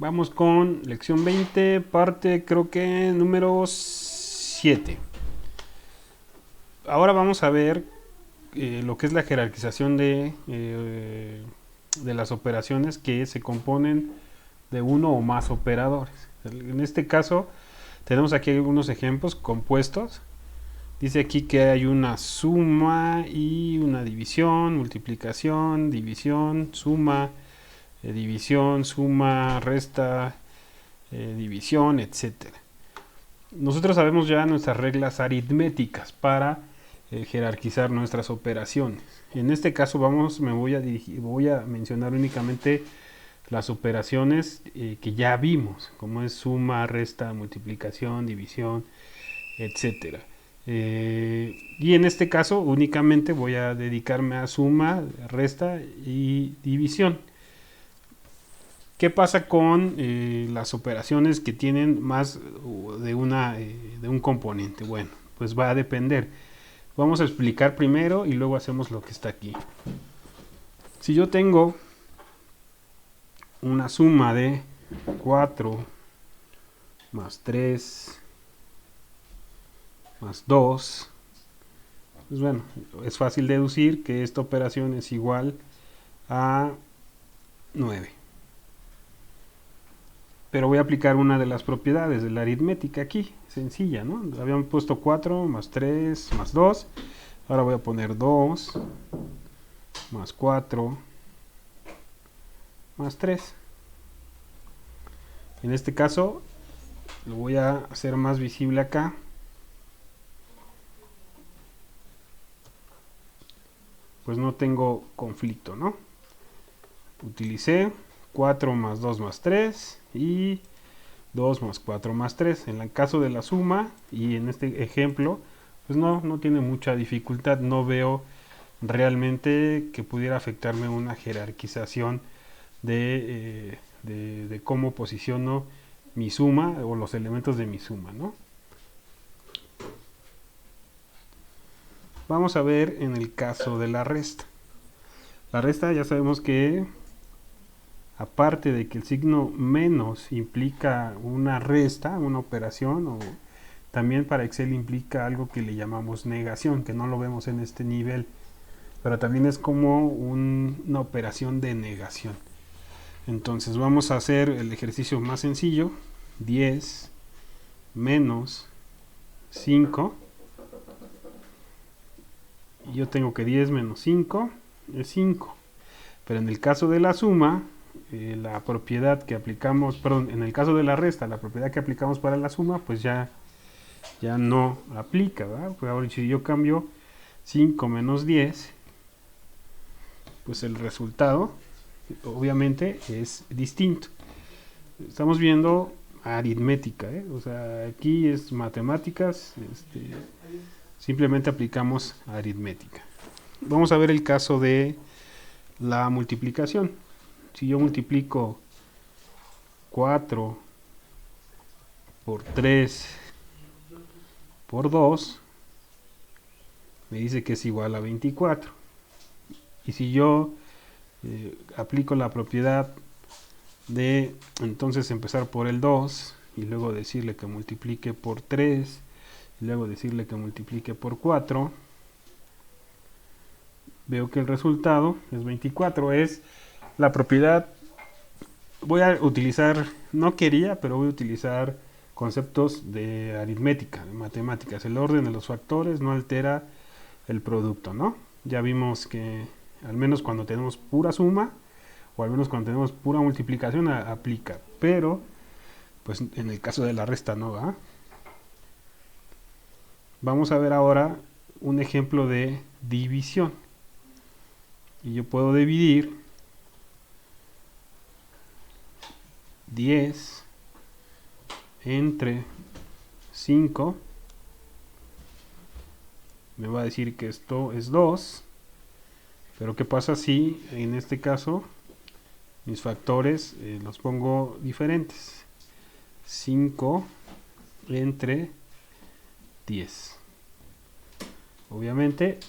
Vamos con lección 20, parte creo que número 7. Ahora vamos a ver lo que es la jerarquización de las operaciones que se componen de uno o más operadores. En este caso tenemos aquí algunos ejemplos compuestos. Dice aquí que hay una suma y una división, multiplicación, división, suma, división, suma, resta, división, etcétera. Nosotros sabemos ya nuestras reglas aritméticas para jerarquizar nuestras operaciones. En este caso voy a mencionar únicamente las operaciones que ya vimos, como es suma, resta, multiplicación, división, etcétera. Y en este caso únicamente voy a dedicarme a suma, resta y división. ¿Qué pasa con las operaciones que tienen más de un componente? Bueno, pues va a depender. Vamos a explicar primero y luego hacemos lo que está aquí. Si yo tengo una suma de 4 más 3 más 2, pues bueno, es fácil deducir que esta operación es igual a 9. Pero voy a aplicar una de las propiedades de la aritmética aquí, sencilla, ¿no? Habíamos puesto 4 más 3 más 2. Ahora voy a poner 2 más 4 más 3. En este caso lo voy a hacer más visible acá. Pues no tengo conflicto, ¿no? Utilicé 4 más 2 más 3 y 2 más 4 más 3. En el caso de la suma y en este ejemplo, pues no tiene mucha dificultad. No veo realmente que pudiera afectarme una jerarquización de cómo posiciono mi suma o los elementos de mi suma, ¿no? Vamos a ver en el caso de la resta. La resta ya sabemos que aparte de que el signo menos implica una resta, una operación, o también para Excel implica algo que le llamamos negación, que no lo vemos en este nivel, pero también es como una operación de negación. Entonces vamos a hacer el ejercicio más sencillo. 10 menos 5. Y yo tengo que 10 menos 5 es 5. Pero en el caso de la suma, la propiedad que aplicamos, perdón, en el caso de la resta, la propiedad que aplicamos para la suma, pues ya no aplica, ¿verdad? Pues ahora si yo cambio 5 menos 10, pues el resultado obviamente es distinto. Estamos viendo aritmética, o sea, aquí es matemáticas, simplemente aplicamos aritmética. Vamos a ver el caso de la multiplicación. Si yo multiplico 4 por 3 por 2, me dice que es igual a 24. Y si yo aplico la propiedad de entonces empezar por el 2 y luego decirle que multiplique por 3 y luego decirle que multiplique por 4, veo que el resultado es 24. Es la propiedad. Voy a utilizar, no quería, pero voy a utilizar conceptos de aritmética, de matemáticas. El orden de los factores no altera el producto, ¿no? Ya vimos que al menos cuando tenemos pura suma o al menos cuando tenemos pura multiplicación aplica, pero pues en el caso de la resta no va. Vamos a ver ahora un ejemplo de división. Y yo puedo dividir 10 entre 5. Me va a decir que esto es 2. Pero ¿qué pasa si en este caso mis factores los pongo diferentes? 5 entre 10. Obviamente,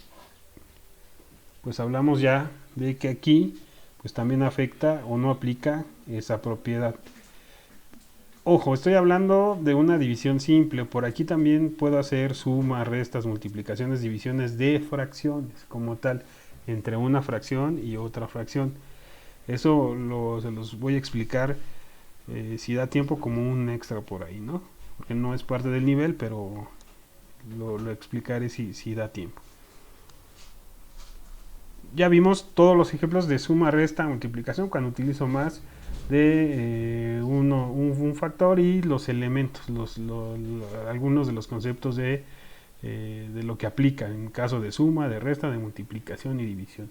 pues hablamos ya de que aquí pues también afecta o no aplica esa propiedad. Ojo, estoy hablando de una división simple. Por aquí también puedo hacer sumas, restas, multiplicaciones, divisiones de fracciones, como tal, entre una fracción y otra fracción. Eso se los voy a explicar si da tiempo como un extra por ahí, ¿no? Porque no es parte del nivel, pero lo explicaré si da tiempo. Ya vimos todos los ejemplos de suma, resta, multiplicación cuando utilizo más de un factor y los elementos, algunos de los conceptos de lo que aplica en caso de suma, de resta, de multiplicación y división.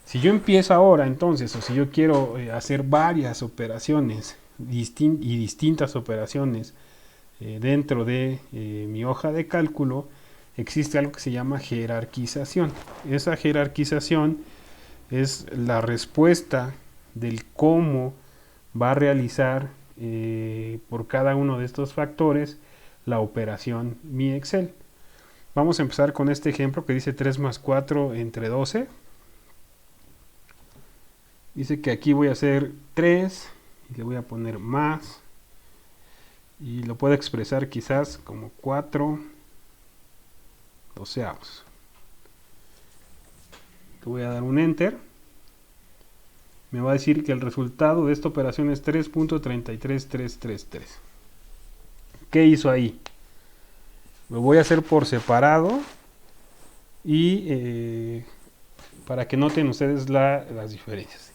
Si yo empiezo ahora entonces, o si yo quiero hacer varias operaciones y distintas operaciones dentro de mi hoja de cálculo, existe algo que se llama jerarquización. Esa jerarquización es la respuesta del cómo va a realizar por cada uno de estos factores la operación mi Excel. Vamos a empezar con este ejemplo que dice 3 más 4 entre 12. Dice que aquí voy a hacer 3 y le voy a poner más y lo puedo expresar quizás como 4 doceavos. Le voy a dar un enter. Me va a decir que el resultado de esta operación es 3.33333. ¿Qué hizo ahí? Lo voy a hacer por separado y para que noten ustedes las diferencias.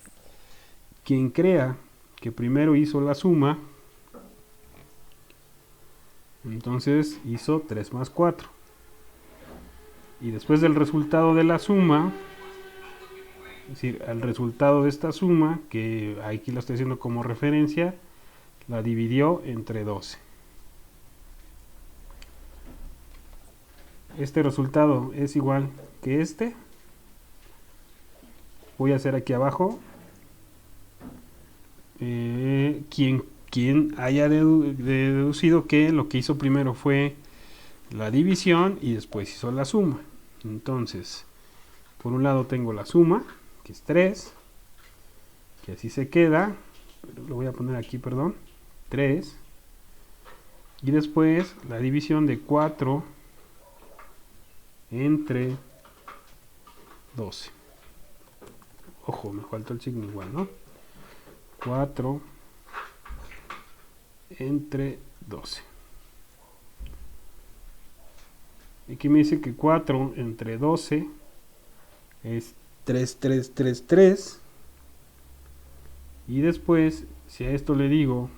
Quien crea que primero hizo la suma, entonces hizo 3 más 4. Y después del resultado de la suma, es decir, al resultado de esta suma, que aquí lo estoy haciendo como referencia, la dividió entre 12. Este resultado es igual que este. Voy a hacer aquí abajo quien haya deducido que lo que hizo primero fue la división y después hizo la suma. Entonces, por un lado tengo la suma, que es 3, que así se queda, lo voy a poner aquí, perdón, 3, y después la división de 4 entre 12. Ojo, me faltó el signo igual, ¿no? 4 entre 12. Aquí me dice que 4 entre 12 es 3333. Y después, si a esto le digo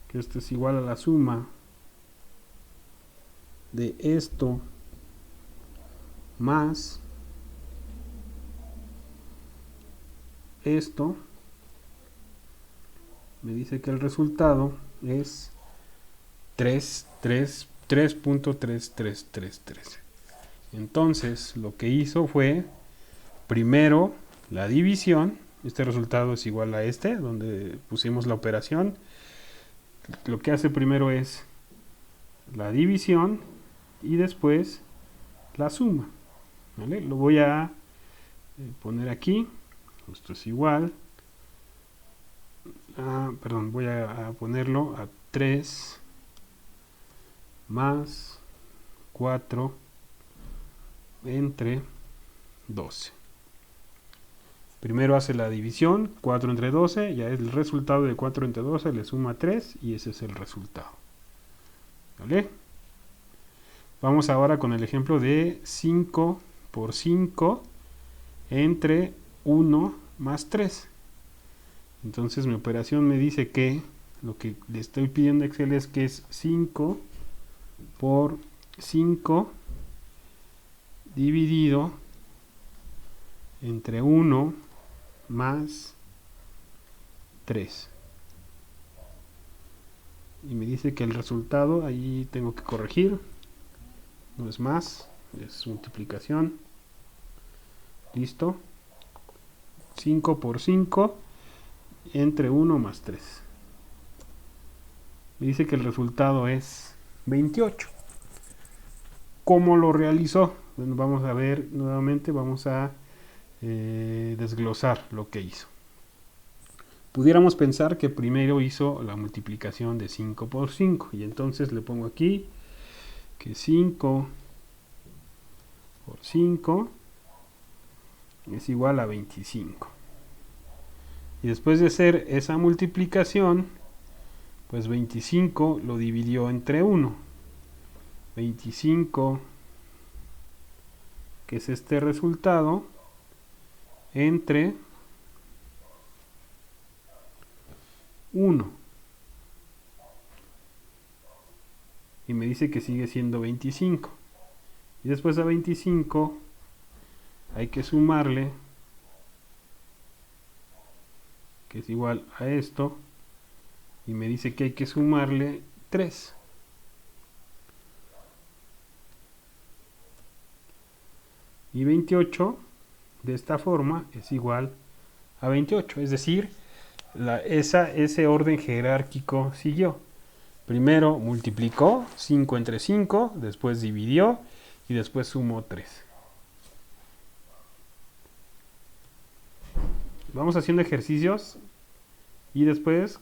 que esto es igual a la suma de esto más esto, me dice que el resultado es 3.3333. Entonces, lo que hizo fue primero la división. Este resultado es igual a este, donde pusimos la operación. Lo que hace primero es la división y después la suma. ¿Vale? Lo voy a poner aquí. Esto es igual. Perdón, voy a ponerlo a 3 más 4 entre 12. Primero hace la división, 4 entre 12, ya es el resultado de 4 entre 12, le suma 3 y ese es el resultado. ¿Vale? Vamos ahora con el ejemplo de 5 por 5 entre 1 más 3. Entonces mi operación me dice que lo que le estoy pidiendo a Excel es que es 5 por 5 dividido entre 1 más 3. Y me dice que el resultado, ahí tengo que corregir, no es más, es multiplicación. Listo. 5 por 5 entre 1 más 3. Me dice que el resultado es 28. ¿Cómo lo realizó? Bueno, vamos a ver nuevamente, vamos a desglosar lo que hizo. pudiéramos pensar que primero hizo la multiplicación de 5 por 5. Y entonces le pongo aquí que 5 por 5 es igual a 25. Y después de hacer esa multiplicación, pues 25 lo dividió entre 1. 25, que es este resultado, entre 1. Y me dice que sigue siendo 25. Y después a 25 hay que sumarle, que es igual a esto, y me dice que hay que sumarle 3. Y 28 de esta forma es igual a 28, es decir, ese orden jerárquico siguió. Primero multiplicó 5 entre 5, después dividió y después sumó 3. Vamos haciendo ejercicios y después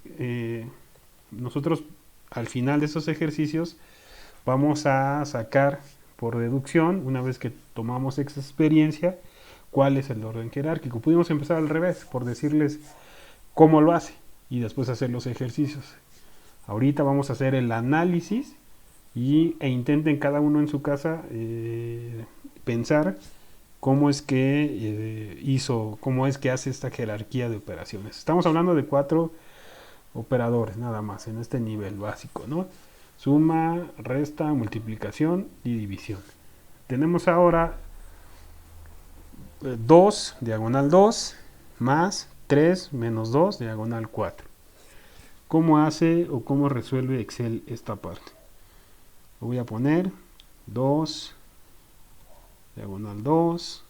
nosotros al final de esos ejercicios vamos a sacar por deducción, una vez que tomamos esa experiencia, cuál es el orden jerárquico. Pudimos empezar al revés, por decirles cómo lo hace y después hacer los ejercicios. Ahorita vamos a hacer el análisis e intenten cada uno en su casa pensar cómo es que cómo es que hace esta jerarquía de operaciones. Estamos hablando de 4 operadores nada más en este nivel básico, ¿no? Suma, resta, multiplicación y división. Tenemos ahora 2, diagonal 2, más 3 menos 2, diagonal 4. ¿Cómo hace o cómo resuelve Excel esta parte? Lo voy a poner 2, diagonal 2,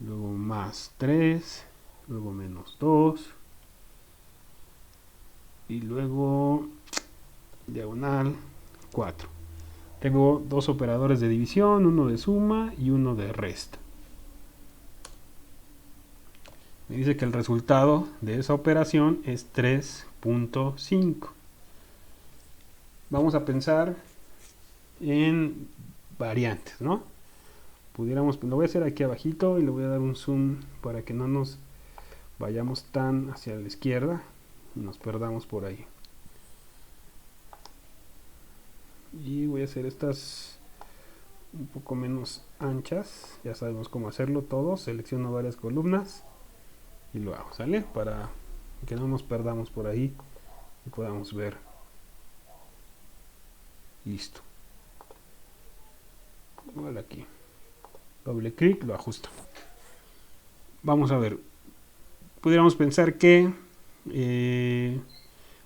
luego más 3, luego menos 2, y luego diagonal 4. Tengo 2 operadores de división, uno de suma y uno de resta. Me dice que el resultado de esa operación es 3.5. Vamos a pensar en variantes, ¿no? Lo voy a hacer aquí abajito y le voy a dar un zoom para que no nos vayamos tan hacia la izquierda y nos perdamos por ahí. Y voy a hacer estas un poco menos anchas, ya sabemos cómo hacerlo todo. Selecciono varias columnas y lo hago, ¿sale? Para que no nos perdamos por ahí y podamos ver. Listo. Igual aquí, doble clic, lo ajusto. Vamos a ver, pudiéramos pensar que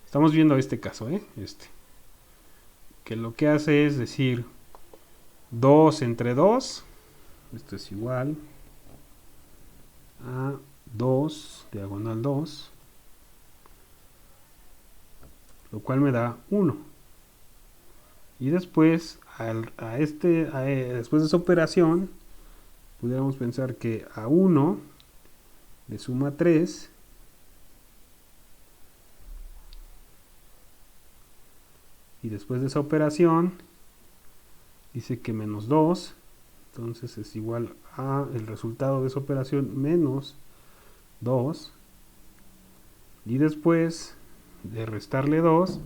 estamos viendo este caso, que lo que hace es decir 2 entre 2, esto es igual a 2, diagonal 2, lo cual me da 1. Y después, después de esa operación, pudiéramos pensar que a 1 le suma 3, y después de esa operación dice que menos 2, entonces es igual a el resultado de esa operación menos 2, y después de restarle 2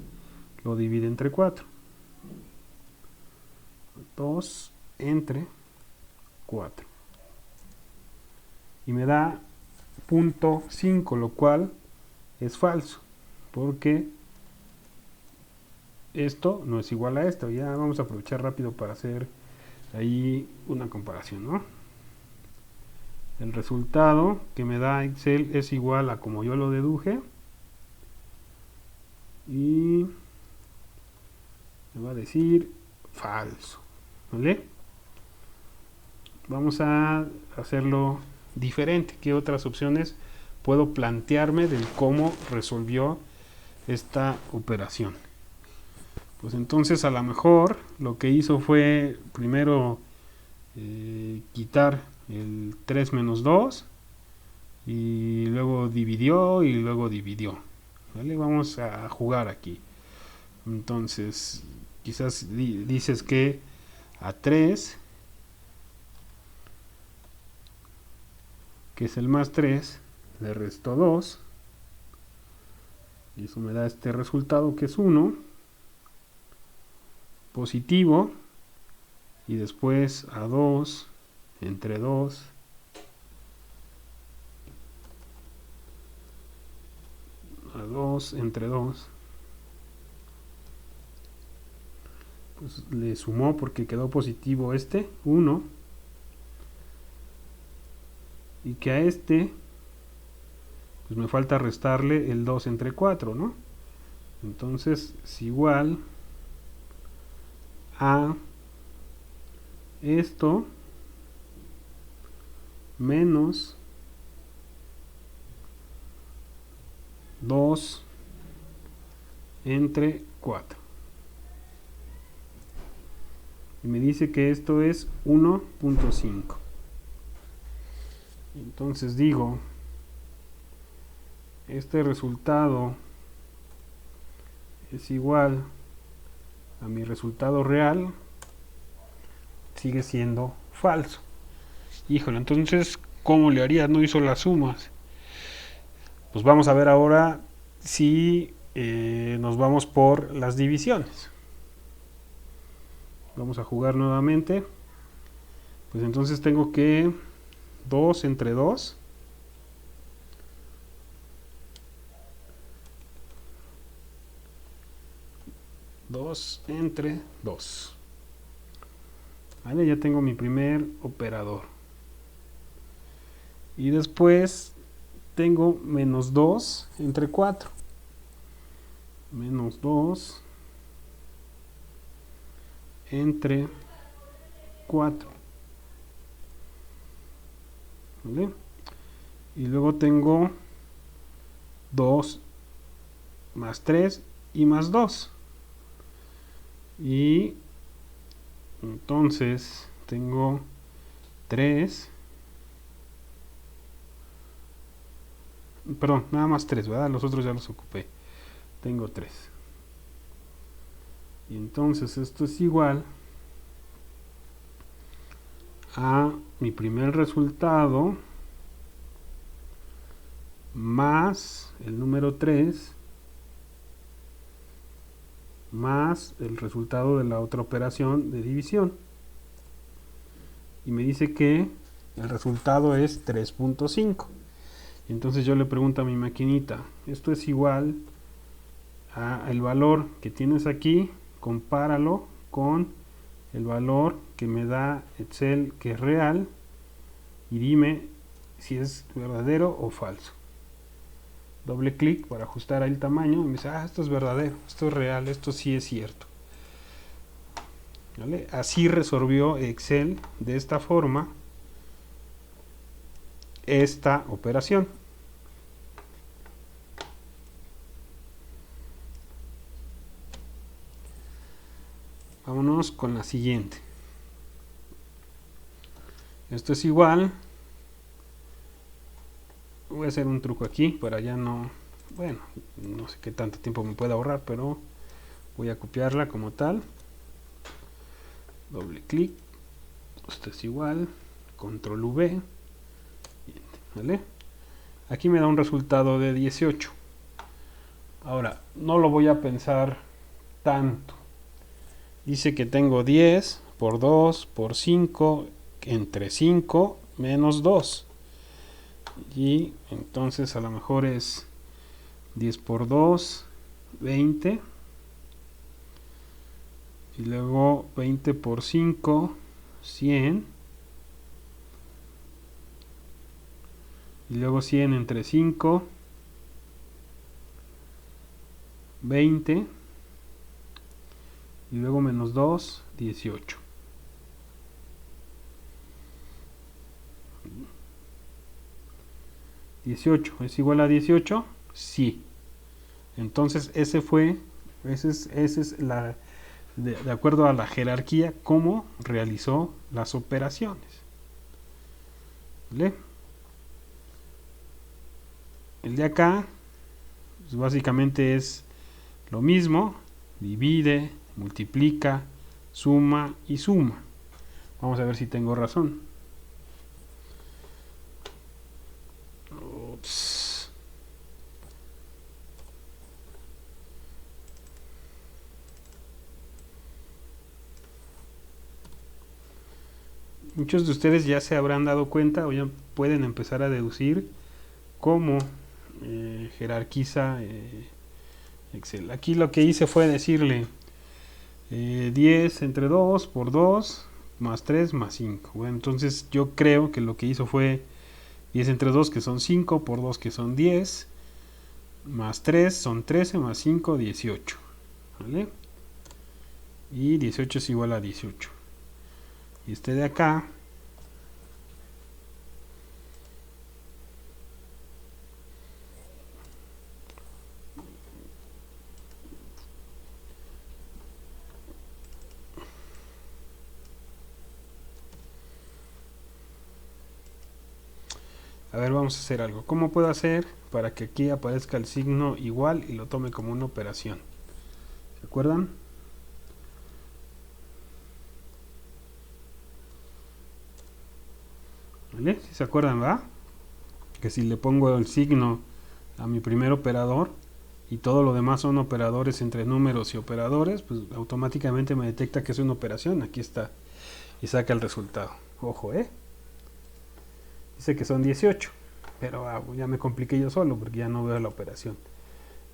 lo divide entre 4. 2 entre 4 y me da 0.5, lo cual es falso porque esto no es igual a esto. Ya vamos a aprovechar rápido para hacer ahí una comparación, ¿no? El resultado que me da Excel es igual a como yo lo deduje y me va a decir falso, ¿vale? Vamos a hacerlo diferente. ¿Qué otras opciones puedo plantearme del cómo resolvió esta operación? Pues entonces a lo mejor lo que hizo fue primero quitar el 3 menos 2 y luego dividió y luego dividió. ¿Vale? Vamos a jugar aquí. Entonces, quizás dices que a 3, que es el más 3, le resto 2. Y eso me da este resultado que es 1. Positivo. Y después a 2, entre 2. A 2, entre 2. Pues le sumó porque quedó positivo este, 1. Y que a este, pues me falta restarle el 2 entre 4, ¿no? Entonces es igual a esto menos 2 entre 4. Y me dice que esto es 1.5. Entonces digo, este resultado es igual a mi resultado real, sigue siendo falso. Híjole, entonces, ¿cómo le haría? No hizo las sumas. Pues vamos a ver ahora si nos vamos por las divisiones. Vamos a jugar nuevamente. Pues entonces tengo que 2 entre 2. Entre 2. Vale, ya tengo mi primer operador. Y después tengo menos 2 entre 4. Menos 2 entre 4. ¿Vale? Y luego tengo 2 más 3 y más 2. Y entonces tengo 3. Perdón, nada más 3, ¿verdad? Los otros ya los ocupé. Tengo 3. Y entonces esto es igual a mi primer resultado más el número 3 más el resultado de la otra operación de división. Y me dice que el resultado es 3.5. Entonces yo le pregunto a mi maquinita, esto es igual a el valor que tienes aquí, compáralo con el valor que me da Excel que es real y dime si es verdadero o falso. Doble clic para ajustar el tamaño y me dice, esto es verdadero, esto es real, esto sí es cierto. ¿Vale? Así resolvió Excel de esta forma esta operación. Vámonos con la siguiente. Esto es igual. Voy a hacer un truco aquí para ya no... Bueno, no sé qué tanto tiempo me puede ahorrar, pero voy a copiarla como tal. Doble clic. Esto es igual. Control V. ¿Vale? Aquí me da un resultado de 18. Ahora, no lo voy a pensar tanto. Dice que tengo 10 por 2 por 5 entre 5 menos 2. Y entonces a lo mejor es 10 por 2, 20. Y luego 20 por 5, 100. Y luego 100 entre 5, 20. Y luego menos 2, 18. ¿18 es igual a 18? Sí. Entonces esa es la, de acuerdo a la jerarquía, cómo realizó las operaciones. ¿Vale? El de acá, pues básicamente es lo mismo, divide, multiplica, suma y suma. Vamos a ver si tengo razón. Ups. Muchos de ustedes ya se habrán dado cuenta o ya pueden empezar a deducir cómo jerarquiza Excel. Aquí lo que hice fue decirle 10 entre 2 por 2 más 3 más 5. Bueno, entonces yo creo que lo que hizo fue 10 entre 2 que son 5 por 2 que son 10 más 3 son 13 más 5 18. ¿Vale? Y 18 es igual a 18. Y este de acá a ver, vamos a hacer algo. ¿Cómo puedo hacer para que aquí aparezca el signo igual y lo tome como una operación? ¿Se acuerdan? ¿Vale? ¿Sí se acuerdan, verdad? Que si le pongo el signo a mi primer operador y todo lo demás son operadores entre números y operadores, pues automáticamente me detecta que es una operación. Aquí está. Y saca el resultado. Ojo, dice que son 18. Pero ya me compliqué yo solo porque ya no veo la operación.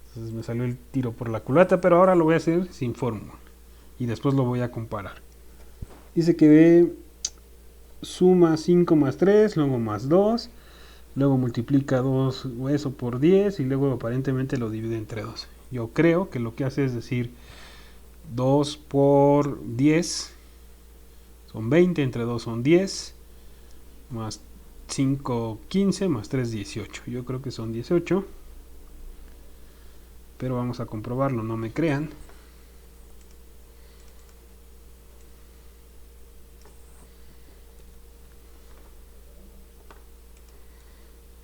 Entonces me salió el tiro por la culata, pero ahora lo voy a hacer sin fórmula. Y después lo voy a comparar. Dice que suma 5 más 3, luego más 2, luego multiplica 2 eso por 10 y luego aparentemente lo divide entre 2. Yo creo que lo que hace es decir 2 por 10 son 20, entre 2 son 10, más 5, 15, más 3, 18. Yo creo que son 18, pero vamos a comprobarlo, no me crean.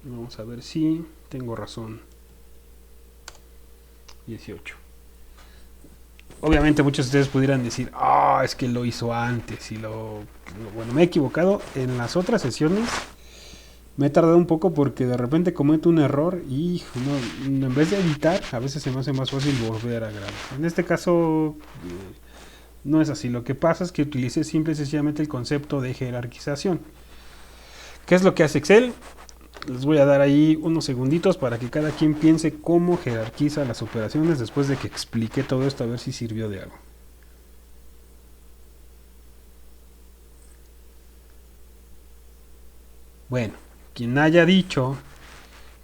Vamos a ver si tengo razón. 18. Obviamente muchos de ustedes pudieran decir, es que lo hizo antes y bueno, me he equivocado. En las otras sesiones me he tardado un poco porque de repente cometo un error y en vez de editar, a veces se me hace más fácil volver a grabar. En este caso no es así. Lo que pasa es que utilicé simple y sencillamente el concepto de jerarquización. ¿Qué es lo que hace Excel? Les voy a dar ahí unos segunditos para que cada quien piense cómo jerarquiza las operaciones después de que expliqué todo esto, a ver si sirvió de algo. Bueno, quien haya dicho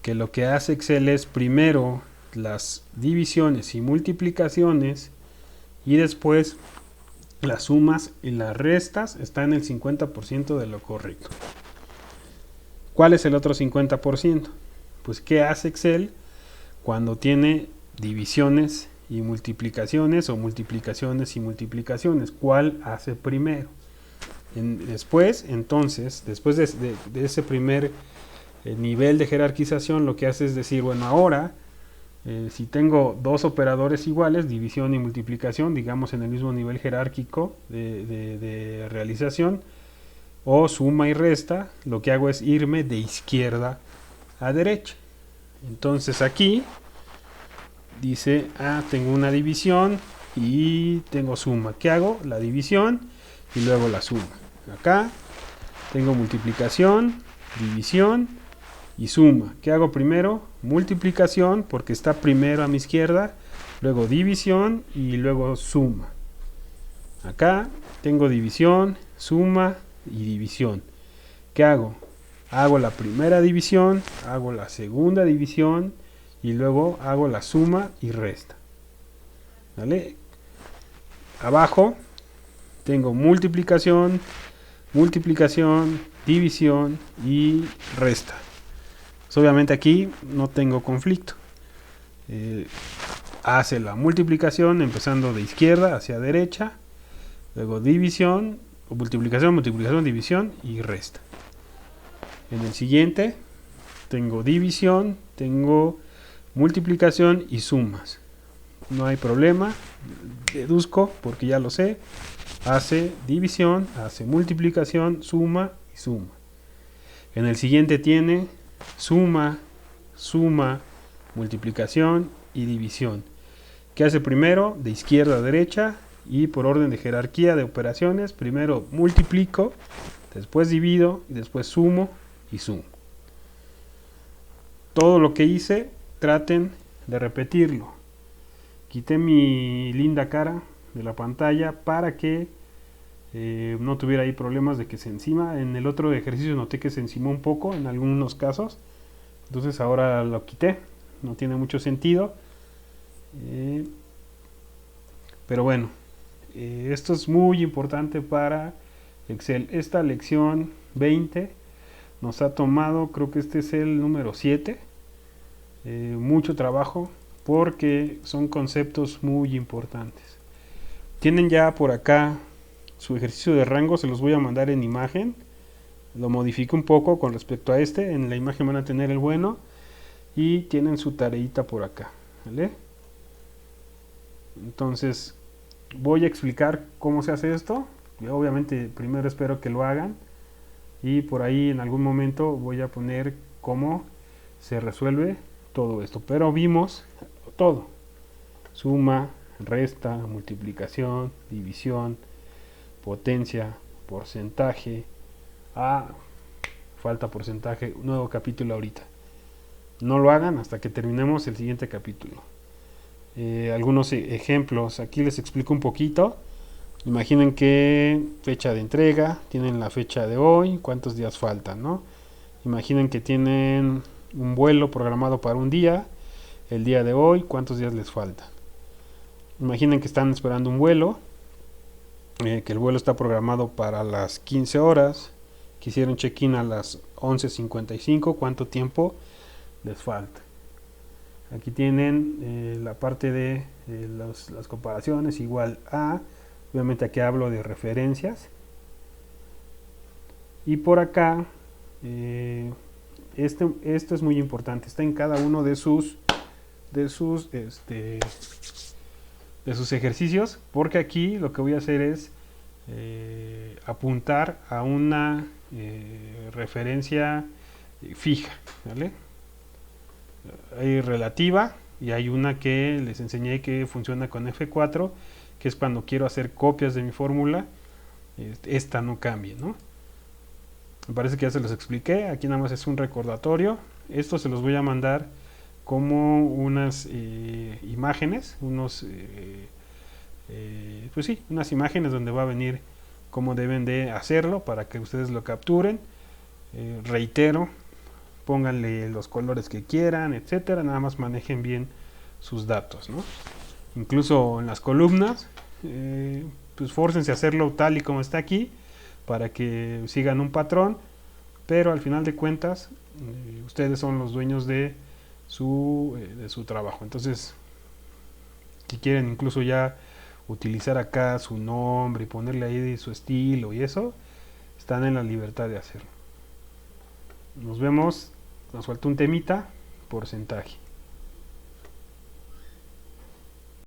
que lo que hace Excel es primero las divisiones y multiplicaciones y después las sumas y las restas, está en el 50% de lo correcto. ¿Cuál es el otro 50%? Pues ¿qué hace Excel cuando tiene divisiones y multiplicaciones o multiplicaciones y multiplicaciones? ¿Cuál hace primero? Después de ese primer nivel de jerarquización, lo que hace es decir, bueno, ahora si tengo dos operadores iguales, división y multiplicación, digamos en el mismo nivel jerárquico de realización, o suma y resta, lo que hago es irme de izquierda a derecha. Entonces aquí dice, tengo una división y tengo suma. ¿Qué hago? La división y luego la suma. Acá tengo multiplicación, división y suma. ¿Qué hago primero? Multiplicación, porque está primero a mi izquierda, luego división y luego suma. Acá tengo división, suma y división. ¿Qué hago? Hago la primera división, hago la segunda división y luego hago la suma y resta. ¿Vale? Abajo tengo multiplicación, división y resta. Pues obviamente aquí no tengo conflicto. Hace la multiplicación empezando de izquierda hacia derecha, luego división, multiplicación, división y resta. En el siguiente tengo división, tengo multiplicación y sumas. No hay problema, deduzco porque ya lo sé. Hace división, hace multiplicación, suma y suma. En el siguiente tiene suma, suma, multiplicación y división. ¿Qué hace primero? De izquierda a derecha y por orden de jerarquía de operaciones. Primero multiplico, después divido y después sumo y sumo. Todo lo que hice, traten de repetirlo. Quité mi linda cara de la pantalla para que no tuviera ahí problemas de que se encima. En el otro ejercicio noté que se encimó un poco en algunos casos. Entonces ahora lo quité. No tiene mucho sentido. Pero bueno, esto es muy importante para Excel. Esta lección 20 nos ha tomado, creo que este es el número 7. Mucho trabajo porque son conceptos muy importantes. Tienen ya por acá su ejercicio de rango, se los voy a mandar en imagen. Lo modifico un poco con respecto a este. En la imagen van a tener el bueno y tienen su tareita por acá, ¿vale? Entonces voy a explicar cómo se hace esto. Yo obviamente primero espero que lo hagan y por ahí en algún momento voy a poner cómo se resuelve todo esto. Pero vimos todo: suma, resta, multiplicación, división, potencia, porcentaje. Falta porcentaje, nuevo capítulo ahorita. No lo hagan hasta que terminemos el siguiente capítulo. Algunos ejemplos, aquí les explico un poquito. Imaginen que fecha de entrega, tienen la fecha de hoy, cuántos días faltan, ¿no? Imaginen que tienen un vuelo programado para un día, el día de hoy, cuántos días les faltan. Imaginen que están esperando un vuelo, que el vuelo está programado para las 15 horas, quisieron check-in a las 11:55, ¿cuánto tiempo les falta? Aquí tienen la parte de las comparaciones, igual a, obviamente aquí hablo de referencias, y por acá esto es muy importante, está en cada uno de sus ejercicios, porque aquí lo que voy a hacer es apuntar a una referencia fija, ¿vale? Hay relativa y hay una que les enseñé que funciona con F4, que es cuando quiero hacer copias de mi fórmula. Esta no cambie, ¿no? Me parece que ya se los expliqué. Aquí nada más es un recordatorio. Esto se los voy a mandar como unas imágenes, pues sí, unas imágenes donde va a venir cómo deben de hacerlo para que ustedes lo capturen. Reitero, pónganle los colores que quieran, etcétera, nada más manejen bien sus datos, ¿no? Incluso en las columnas, pues fórcense a hacerlo tal y como está aquí para que sigan un patrón, pero al final de cuentas ustedes son los dueños de su trabajo. Entonces, si quieren incluso ya utilizar acá su nombre y ponerle ahí su estilo y eso, están en la libertad de hacerlo. Nos vemos, nos falta un temita, porcentaje.